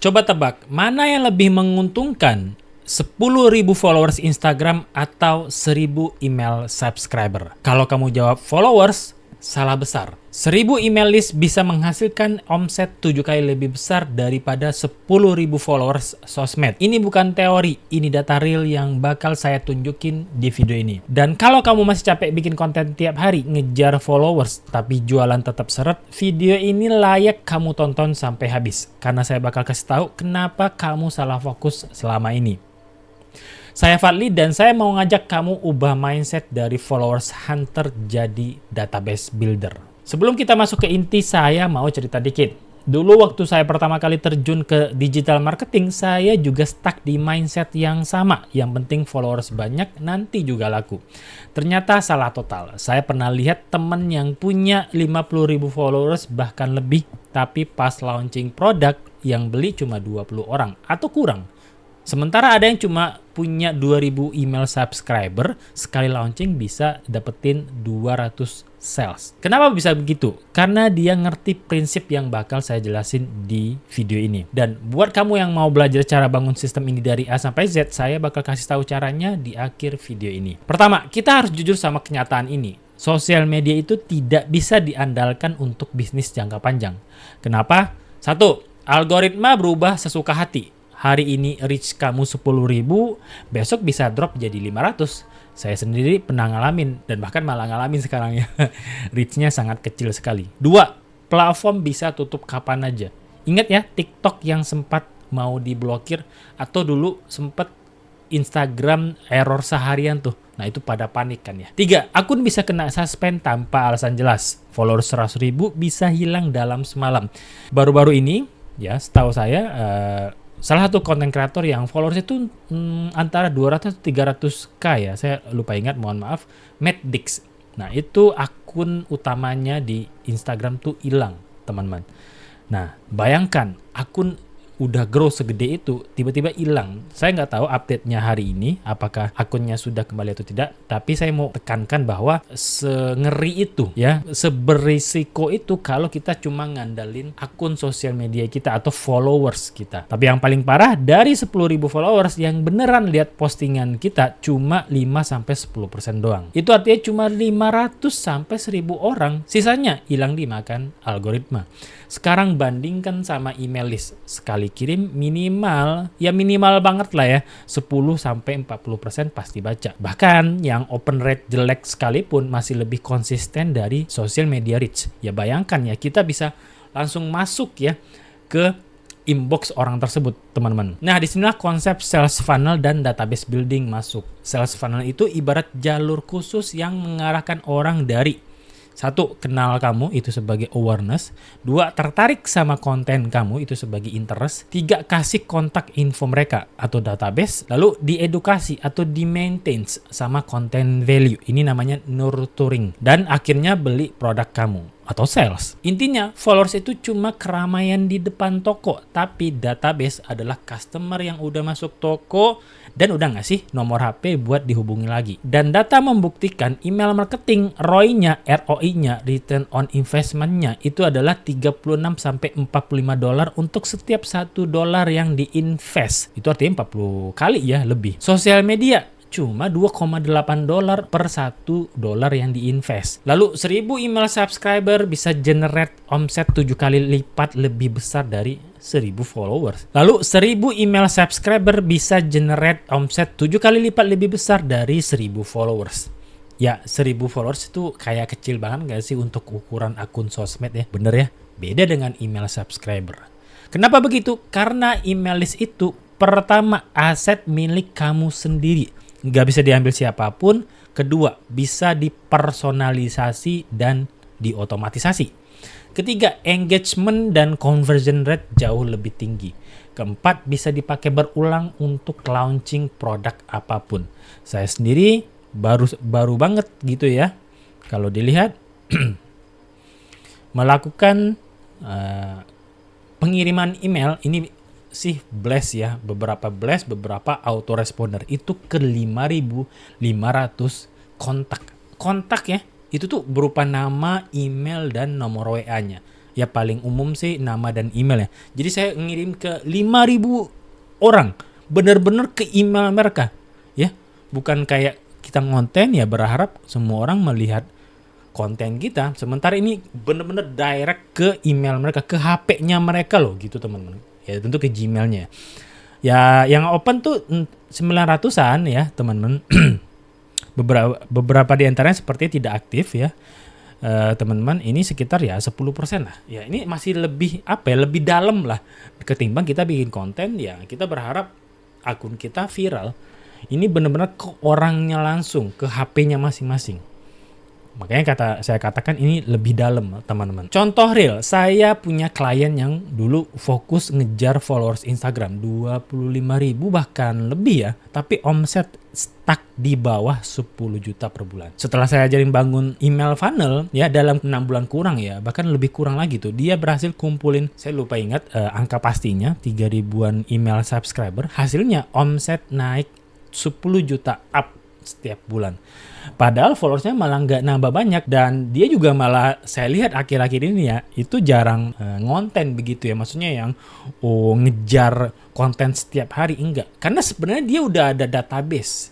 Coba tebak, mana yang lebih menguntungkan? 10.000 followers Instagram atau 1.000 email subscriber? Kalau kamu jawab followers, salah besar. 1.000 email list bisa menghasilkan omset 7 kali lebih besar daripada 10.000 followers sosmed. Ini bukan teori, ini data real yang bakal saya tunjukin di video ini. Dan kalau kamu masih capek bikin konten tiap hari, ngejar followers, tapi jualan tetap seret, video ini layak kamu tonton sampai habis. Karena saya bakal kasih tahu kenapa kamu salah fokus selama ini. Saya Fadli dan saya mau ngajak kamu ubah mindset dari followers hunter jadi database builder. Sebelum kita masuk ke inti, saya mau cerita dikit. Dulu waktu saya pertama kali terjun ke digital marketing, saya juga stuck di mindset yang sama. Yang penting followers banyak, nanti juga laku. Ternyata salah total. Saya pernah lihat temen yang punya 50.000 followers bahkan lebih, tapi pas launching produk yang beli cuma 20 orang atau kurang. Sementara ada yang cuma punya 2.000 email subscriber, sekali launching bisa dapetin 200 sales. Kenapa bisa begitu? Karena dia ngerti prinsip yang bakal saya jelasin di video ini. Dan buat kamu yang mau belajar cara bangun sistem ini dari A sampai Z, saya bakal kasih tahu caranya di akhir video ini. Pertama, kita harus jujur sama kenyataan ini. Sosial media itu tidak bisa diandalkan untuk bisnis jangka panjang. Kenapa? 1. Algoritma berubah sesuka hati. Hari ini reach kamu 10.000, besok bisa drop jadi 500. Saya sendiri pernah ngalamin, dan bahkan malah ngalamin sekarang ya. Reach-nya sangat kecil sekali. 2. Platform bisa tutup kapan aja. Ingat ya, TikTok yang sempat mau diblokir, atau dulu sempat Instagram error seharian tuh. Nah itu pada panik kan ya. 3. Akun bisa kena suspend tanpa alasan jelas. Followers 100.000 bisa hilang dalam semalam. Baru-baru ini, ya setahu saya, salah satu konten kreator yang followers itu antara 200 atau 300k ya. Saya lupa ingat, mohon maaf. Matt Dix. Nah, itu akun utamanya di Instagram tuh hilang, teman-teman. Nah, bayangkan akun udah grow segede itu, tiba-tiba hilang. Saya nggak tahu update-nya hari ini, apakah akunnya sudah kembali atau tidak, tapi saya mau tekankan bahwa sengeri itu, ya, seberisiko itu kalau kita cuma ngandalin akun sosial media kita atau followers kita. Tapi yang paling parah, dari 10.000 followers yang beneran lihat postingan kita cuma 5-10% doang. Itu artinya cuma 500-1.000 orang, sisanya hilang dimakan algoritma. Sekarang bandingkan sama email list. Sekali kirim minimal banget lah ya, 10-40% pasti baca. Bahkan yang open rate jelek sekalipun masih lebih konsisten dari social media reach. Ya bayangkan ya, kita bisa langsung masuk ya ke inbox orang tersebut, teman-teman. Nah, disinilah konsep sales funnel dan database building masuk. Sales funnel itu ibarat jalur khusus yang mengarahkan orang dari 1. Kenal kamu, itu sebagai awareness. 2. Tertarik sama konten kamu, itu sebagai interest. 3. Kasih kontak info mereka atau database. Lalu diedukasi atau di-maintain sama konten value. Ini namanya nurturing. Dan akhirnya beli produk kamu atau sales. Intinya, followers itu cuma keramaian di depan toko, tapi database adalah customer yang udah masuk toko dan udah ngasih nomor HP buat dihubungi lagi. Dan data membuktikan email marketing ROI-nya, return on investment-nya itu adalah $36-45 untuk setiap $1 yang diinvest. Itu artinya 40 kali ya lebih. Sosial media cuma $2,8 per $1 yang diinvest. Lalu 1.000 email subscriber bisa generate omset 7 kali lipat lebih besar dari 1.000 followers. Lalu 1.000 email subscriber bisa generate omset 7 kali lipat lebih besar dari 1.000 followers. Ya, 1.000 followers itu kayak kecil banget gak sih untuk ukuran akun sosmed ya? Bener ya? Beda dengan email subscriber. Kenapa begitu? Karena email list itu pertama aset milik kamu sendiri. Nggak bisa diambil siapapun. Kedua, bisa dipersonalisasi dan diotomatisasi. Ketiga, engagement dan conversion rate jauh lebih tinggi. Keempat, bisa dipakai berulang untuk launching produk apapun. Saya sendiri baru banget gitu ya, kalau dilihat melakukan pengiriman email ini sih blast ya, beberapa autoresponder itu ke 5.500 kontak ya. Itu tuh berupa nama, email, dan nomor WA-nya. Ya paling umum sih nama dan email ya. Jadi saya ngirim ke 5.000 orang, bener-bener ke email mereka, ya. Bukan kayak kita ngonten ya berharap semua orang melihat konten kita. Sementara ini bener-bener direct ke email mereka, ke HP-nya mereka loh gitu teman-teman. Ya tentu ke Gmail-nya. Ya yang open tuh 900-an ya teman-teman. beberapa di antaranya sepertinya tidak aktif ya. Teman-teman, ini sekitar ya 10% lah. Ya ini masih lebih lebih dalam lah ketimbang kita bikin konten ya. Kita berharap akun kita viral. Ini benar-benar ke orangnya langsung, ke HP-nya masing-masing. Makanya saya katakan ini lebih dalam teman-teman. Contoh real, saya punya klien yang dulu fokus ngejar followers Instagram 25.000 bahkan lebih ya. Tapi omset stuck di bawah 10 juta per bulan. Setelah saya ajarin bangun email funnel ya dalam 6 bulan kurang ya, bahkan lebih kurang lagi tuh. Dia berhasil kumpulin, saya lupa ingat angka pastinya, 3.000-an email subscriber. Hasilnya omset naik 10 juta up setiap bulan. Padahal followersnya malah nggak nambah banyak dan dia juga malah saya lihat akhir-akhir ini ya itu jarang ngonten begitu ya, maksudnya yang ngejar konten setiap hari, enggak, karena sebenarnya dia udah ada database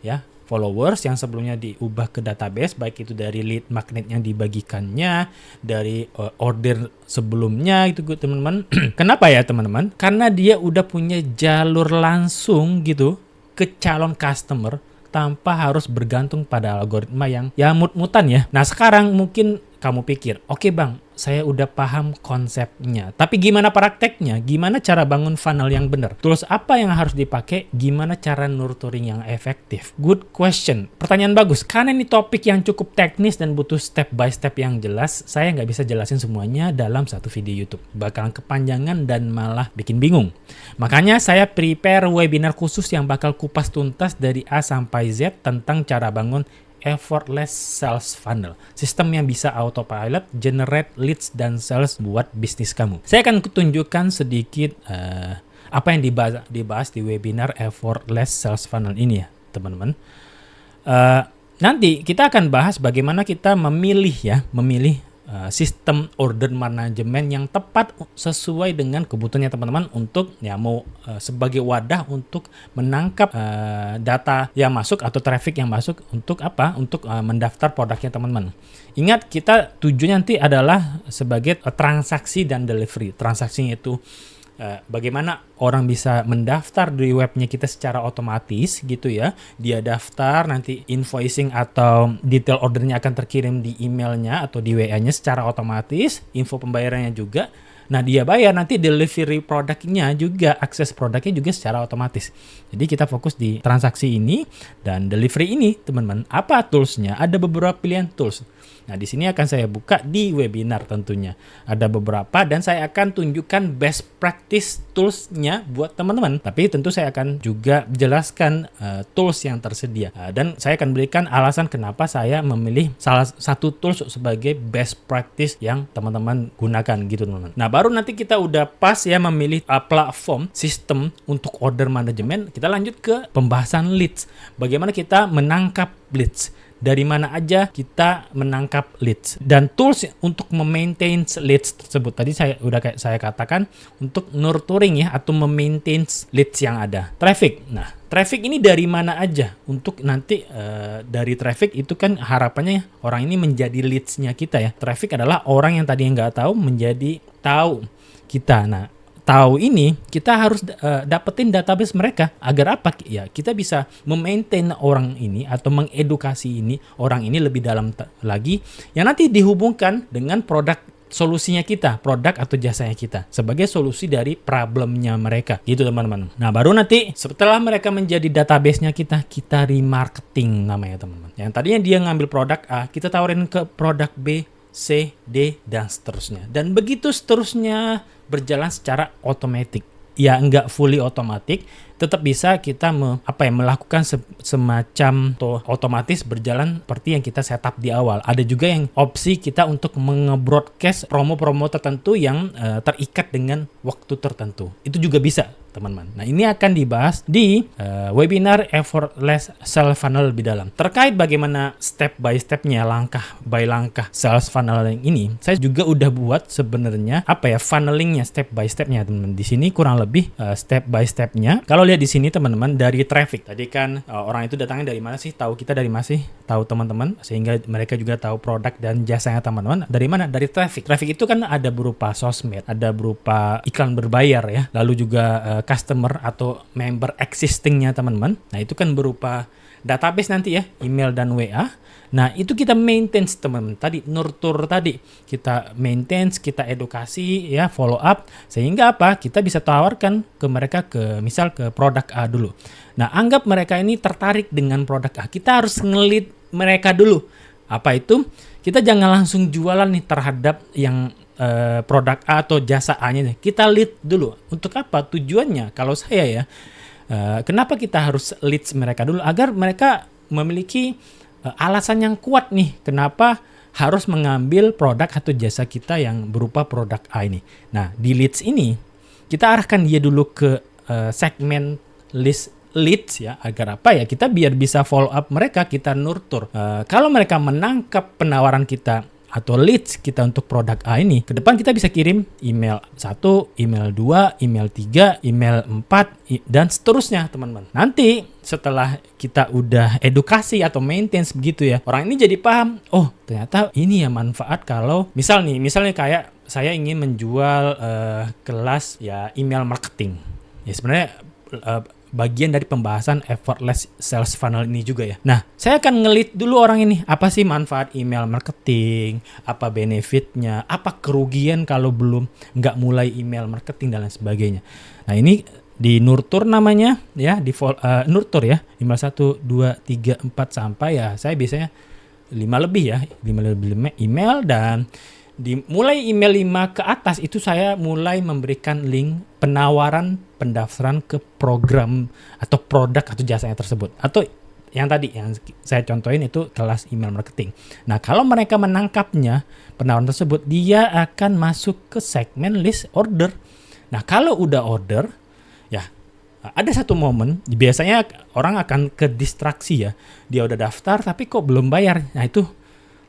ya followers yang sebelumnya diubah ke database, baik itu dari lead magnet yang dibagikannya, dari order sebelumnya itu teman-teman. Kenapa ya teman-teman? Karena dia udah punya jalur langsung gitu ke calon customer tanpa harus bergantung pada algoritma yang ya mut-mutan ya. Nah sekarang mungkin kamu pikir, oke bang, saya udah paham konsepnya. Tapi gimana prakteknya? Gimana cara bangun funnel yang benar? Tools apa yang harus dipakai? Gimana cara nurturing yang efektif? Good question. Pertanyaan bagus. Karena ini topik yang cukup teknis dan butuh step by step yang jelas, saya nggak bisa jelasin semuanya dalam satu video YouTube. Bakalan kepanjangan dan malah bikin bingung. Makanya saya prepare webinar khusus yang bakal kupas tuntas dari A sampai Z tentang cara bangun effortless sales funnel. Sistem yang bisa autopilot, generate leads dan sales buat bisnis kamu. Saya akan tunjukkan sedikit apa yang dibahas di webinar effortless sales funnel ini ya, teman-teman. Nanti kita akan bahas bagaimana kita memilih sistem order manajemen yang tepat sesuai dengan kebutuhannya teman-teman untuk ya mau sebagai wadah untuk menangkap data yang masuk atau traffic yang masuk untuk apa? Untuk mendaftar produknya teman-teman. Ingat, kita tujuannya nanti adalah sebagai transaksi dan delivery. Transaksinya itu bagaimana orang bisa mendaftar di webnya kita secara otomatis gitu ya. Dia daftar, nanti invoicing atau detail ordernya akan terkirim di emailnya atau di WA-nya secara otomatis, info pembayarannya juga. Nah dia bayar, nanti delivery produknya juga, akses produknya juga secara otomatis. Jadi kita fokus di transaksi ini dan delivery ini teman-teman. Apa toolsnya? Ada beberapa pilihan tools. Nah di sini akan saya buka di webinar tentunya. Ada beberapa dan saya akan tunjukkan best practice toolsnya buat teman-teman. Tapi tentu saya akan juga jelaskan tools yang tersedia. Dan saya akan berikan alasan kenapa saya memilih salah satu tools sebagai best practice yang teman-teman gunakan gitu teman-teman. Nah baru nanti kita udah pas ya memilih platform sistem untuk order manajemen, kita lanjut ke pembahasan leads. Bagaimana kita menangkap leads. Dari mana aja kita menangkap leads dan tools untuk memaintain leads tersebut. Tadi saya katakan untuk nurturing ya atau memaintain leads yang ada. Traffic. Nah, traffic ini dari mana aja? Untuk nanti dari traffic itu kan harapannya orang ini menjadi leads-nya kita ya. Traffic adalah orang yang tadi nggak tahu menjadi tahu kita. Nah, tahu ini kita harus dapetin database mereka agar apa ya kita bisa memaintain orang ini atau mengedukasi orang ini lebih dalam lagi yang nanti dihubungkan dengan produk solusinya kita, produk atau jasanya kita sebagai solusi dari problemnya mereka gitu teman-teman. Nah baru nanti setelah mereka menjadi database-nya kita remarketing namanya teman-teman. Yang tadinya dia ngambil produk A, kita tawarin ke produk B, C, D, dan seterusnya. Dan begitu seterusnya berjalan secara otomatis. Ya nggak fully otomatis, tetap bisa kita melakukan semacam otomatis berjalan seperti yang kita setup di awal. Ada juga yang opsi kita untuk nge-broadcast promo-promo tertentu yang terikat dengan waktu tertentu. Itu juga bisa teman-teman. Nah, ini akan dibahas di webinar Effortless Sales Funnel lebih dalam. Terkait bagaimana step by stepnya, langkah by langkah sales funnel ini, saya juga udah buat sebenarnya funnelingnya, step by stepnya, teman-teman. Di sini kurang lebih step by stepnya. Kalau lihat di sini, teman-teman, dari traffic. Tadi kan orang itu datangnya dari mana sih? Tahu kita dari mana sih? Tahu teman-teman, sehingga mereka juga tahu produk dan jasanya teman-teman. Dari mana? Dari traffic. Traffic itu kan ada berupa sosmed, ada berupa iklan berbayar ya, lalu juga customer atau member existingnya teman-teman. Nah, itu kan berupa database nanti ya, email dan WA. Nah, itu kita maintenance teman-teman. Tadi nurture tadi kita maintenance, kita edukasi ya, follow up, sehingga kita bisa tawarkan ke mereka misal ke produk A dulu. Nah, anggap mereka ini tertarik dengan produk A, kita harus ngelit mereka dulu. Apa itu? Kita jangan langsung jualan nih terhadap yang produk A atau jasa A-nya. Kita lead dulu. Untuk apa? Tujuannya kalau saya ya, kenapa kita harus lead mereka dulu? Agar mereka memiliki alasan yang kuat nih, kenapa harus mengambil produk atau jasa kita yang berupa produk A ini. Nah, di leads ini kita arahkan dia dulu ke segmen leads ya, agar kita biar bisa follow up mereka, kita nurture. Kalau mereka menangkap penawaran kita atau leads kita untuk produk A ini, ke depan kita bisa kirim email 1, email 2, email 3, email 4, dan seterusnya teman-teman. Nanti setelah kita udah edukasi atau maintenance begitu ya, orang ini jadi paham, oh ternyata ini ya manfaat kalau misalnya kayak saya ingin menjual kelas ya email marketing. Ya sebenarnya bagian dari pembahasan effortless sales funnel ini juga ya. Nah, saya akan ngelit dulu orang ini. Apa sih manfaat email marketing? Apa benefitnya? Apa kerugian kalau belum nggak mulai email marketing dan lain sebagainya. Nah, ini di nurture namanya ya, di nurture ya. Email 1, 2, 3, 4 sampai ya. Saya biasanya 5 lebih ya. 5 lebih email, dan mulai email 5 ke atas itu saya mulai memberikan link penawaran pendaftaran ke program atau produk atau jasanya tersebut. Atau yang tadi yang saya contohin itu kelas email marketing. Nah, kalau mereka menangkapnya penawaran tersebut, dia akan masuk ke segmen list order. Nah, kalau udah order ya, ada satu momen biasanya orang akan ke distraksi ya. Dia udah daftar tapi kok belum bayar. Nah, itu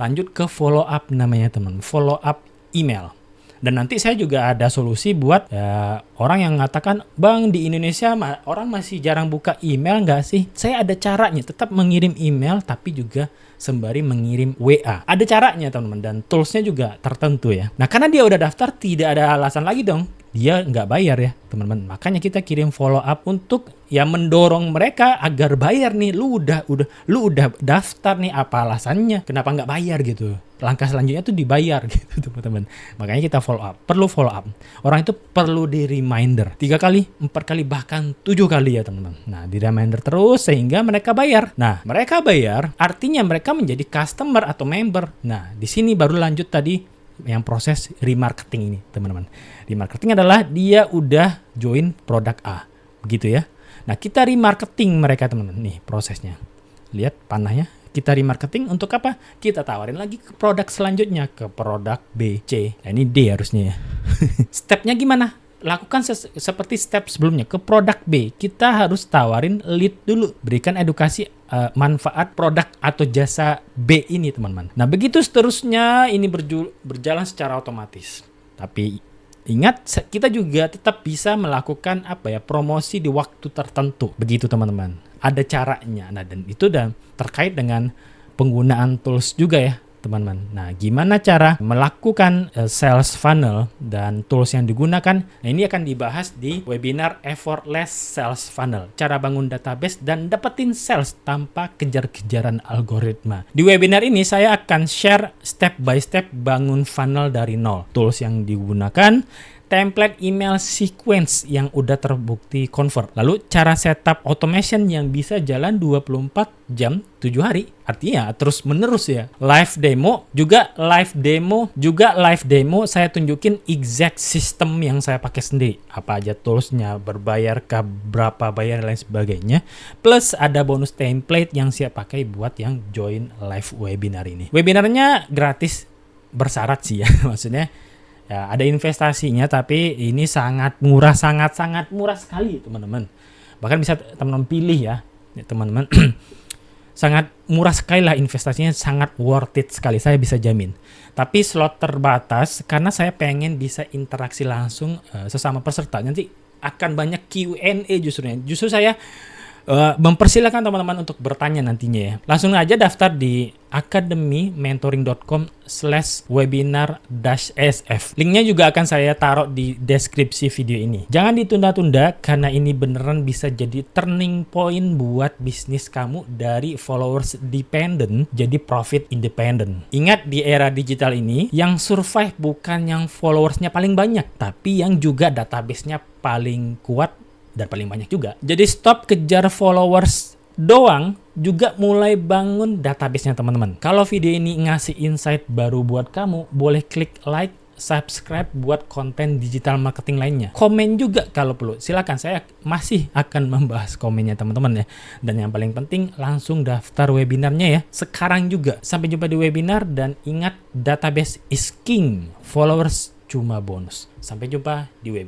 lanjut ke follow up namanya teman, follow up email. Dan nanti saya juga ada solusi buat ya, orang yang mengatakan, Bang, di Indonesia orang masih jarang buka email nggak sih? Saya ada caranya, tetap mengirim email tapi juga sembari mengirim WA. Ada caranya teman-teman, dan toolsnya juga tertentu ya. Nah, karena dia udah daftar, tidak ada alasan lagi dong dia nggak bayar ya teman-teman. Makanya kita kirim follow up untuk ya mendorong mereka agar bayar nih. Lu udah daftar nih, apa alasannya kenapa nggak bayar gitu. Langkah selanjutnya tuh dibayar gitu teman-teman. Makanya kita follow up, perlu follow up. Orang itu perlu di reminder 3 kali, 4 kali, bahkan 7 kali ya teman-teman. Nah, di reminder terus sehingga mereka bayar. Nah, mereka bayar artinya mereka menjadi customer atau member. Nah, di sini baru lanjut tadi yang proses remarketing ini teman-teman. Remarketing adalah dia udah join produk A, begitu ya. Nah, kita remarketing mereka teman-teman. Nih prosesnya, lihat panahnya. Kita remarketing untuk apa? Kita tawarin lagi ke produk selanjutnya, ke produk B, C. Nah, ini D harusnya ya. Stepnya gimana? Lakukan seperti step sebelumnya. Ke produk B, kita harus tawarin lead dulu. Berikan edukasi manfaat produk atau jasa B ini teman-teman. Nah, begitu seterusnya ini berjalan secara otomatis. Tapi ingat, kita juga tetap bisa melakukan promosi di waktu tertentu. Begitu teman-teman. Ada caranya. Nah, dan itu dan terkait dengan penggunaan tools juga ya teman-teman. Nah, gimana cara melakukan sales funnel dan tools yang digunakan? Nah, ini akan dibahas di webinar Effortless Sales Funnel. Cara bangun database dan dapetin sales tanpa kejar-kejaran algoritma. Di webinar ini saya akan share step by step bangun funnel dari nol. Tools yang digunakan, template email sequence yang udah terbukti convert. Lalu cara setup automation yang bisa jalan 24 jam 7 hari. Artinya terus menerus ya. Live demo saya tunjukin exact system yang saya pakai sendiri. Apa aja toolsnya, berbayar kah, berapa bayar, dan lain sebagainya. Plus ada bonus template yang saya pakai buat yang join live webinar ini. Webinarnya gratis bersyarat sih ya. Maksudnya Ya, ada investasinya tapi ini sangat murah, sangat murah sekali teman-teman. Bahkan bisa teman-teman pilih ya teman-teman. Sangat murah sekali lah investasinya, sangat worth it sekali, saya bisa jamin. Tapi slot terbatas karena saya pengen bisa interaksi langsung sesama peserta. Nanti akan banyak Q&A justru saya mempersilahkan teman-teman untuk bertanya nantinya ya. Langsung aja daftar di academy-mentoring.com/webinar-sf. Linknya juga akan saya taruh di deskripsi video ini. Jangan ditunda-tunda karena ini beneran bisa jadi turning point buat bisnis kamu dari followers dependent jadi profit independent. Ingat di era digital ini yang survive bukan yang followersnya paling banyak, tapi yang juga database-nya paling kuat dan paling banyak juga. Jadi stop kejar followers doang, juga mulai bangun database-nya teman-teman. Kalau video ini ngasih insight baru buat kamu, boleh klik like, subscribe buat konten digital marketing lainnya. Komen juga kalau perlu. Silakan, saya masih akan membahas komennya teman-teman ya. Dan yang paling penting langsung daftar webinarnya ya. Sekarang juga. Sampai jumpa di webinar dan ingat database is king. Followers cuma bonus. Sampai jumpa di webinar.